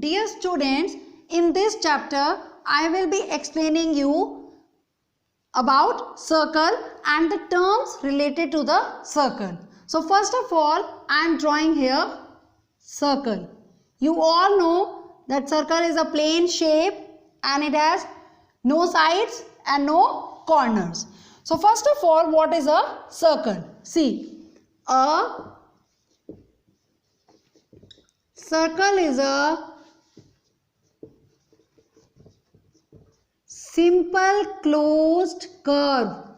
Dear students, in this chapter I will be explaining you about circle and the terms related to the circle. So first of all, I am drawing here circle. You all know that circle is a plane shape and it has no sides and no corners. So first of all, what is a circle? See, a circle is a simple closed curve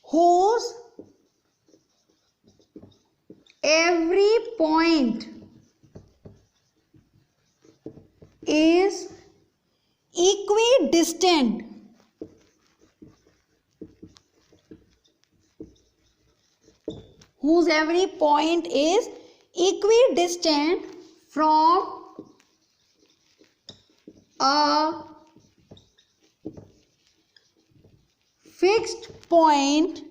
whose every point is equidistant from a fixed point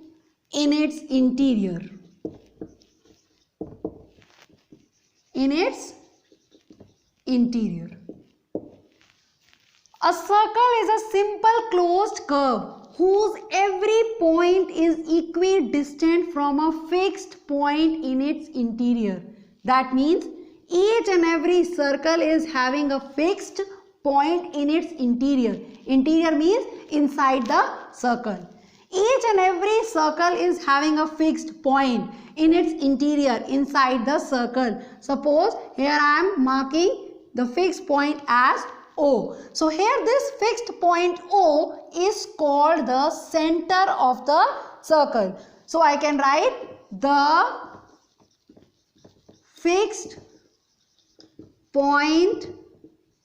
in its interior. A circle is a simple closed curve whose every point is equidistant from a fixed point in its interior. That means each and every circle is having a fixed point in its interior. Interior means inside the circle. Each and every circle is having a fixed point in its interior inside the circle. Suppose here I am marking the fixed point as O. So here this fixed point O is called the center of the circle. So I can write the fixed point.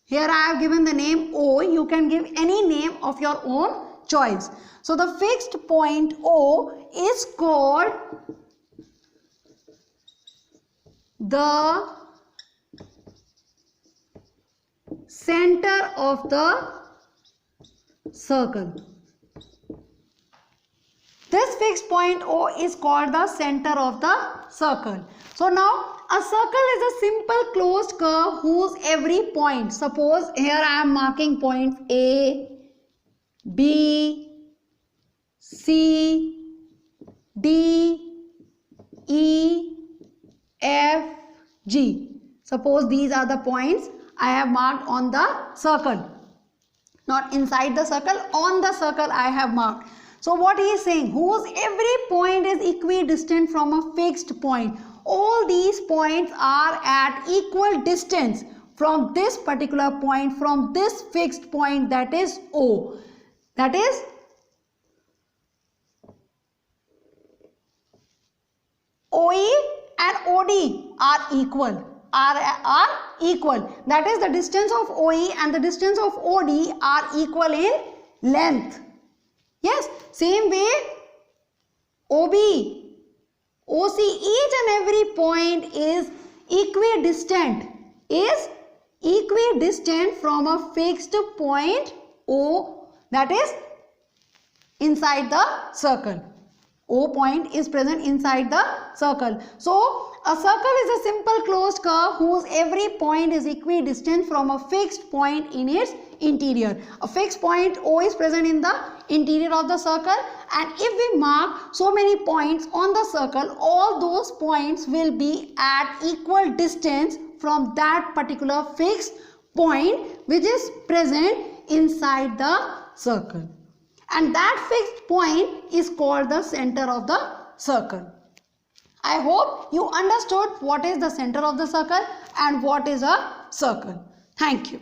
Here I have given the name O. You can give any name of your own choice. So the fixed point O is called the center of the circle. This fixed point O is called the center of the circle. So now a circle is a simple closed curve whose every point, suppose here I am marking points A, B, C, D, E, F, G. Suppose these are the points I have marked on the circle. Not inside the circle, on the circle I have marked. So what he is saying, whose every point is equidistant from a fixed point. All these points are at equal distance from this particular point, from this fixed point, that is O. That is OE and OD are equal. Are equal. That is, the distance of OE and the distance of OD are equal in length. Yes, same way OB, OC, each and every point is equidistant from a fixed point O, that is inside the circle. O point is present inside the circle. So a circle is a simple closed curve whose every point is equidistant from a fixed point in its interior. A fixed point O is present in the interior of the circle, and if we mark so many points on the circle, all those points will be at equal distance from that particular fixed point which is present inside the circle. And that fixed point is called the center of the circle. I hope you understood what is the center of the circle and what is a circle. Thank you.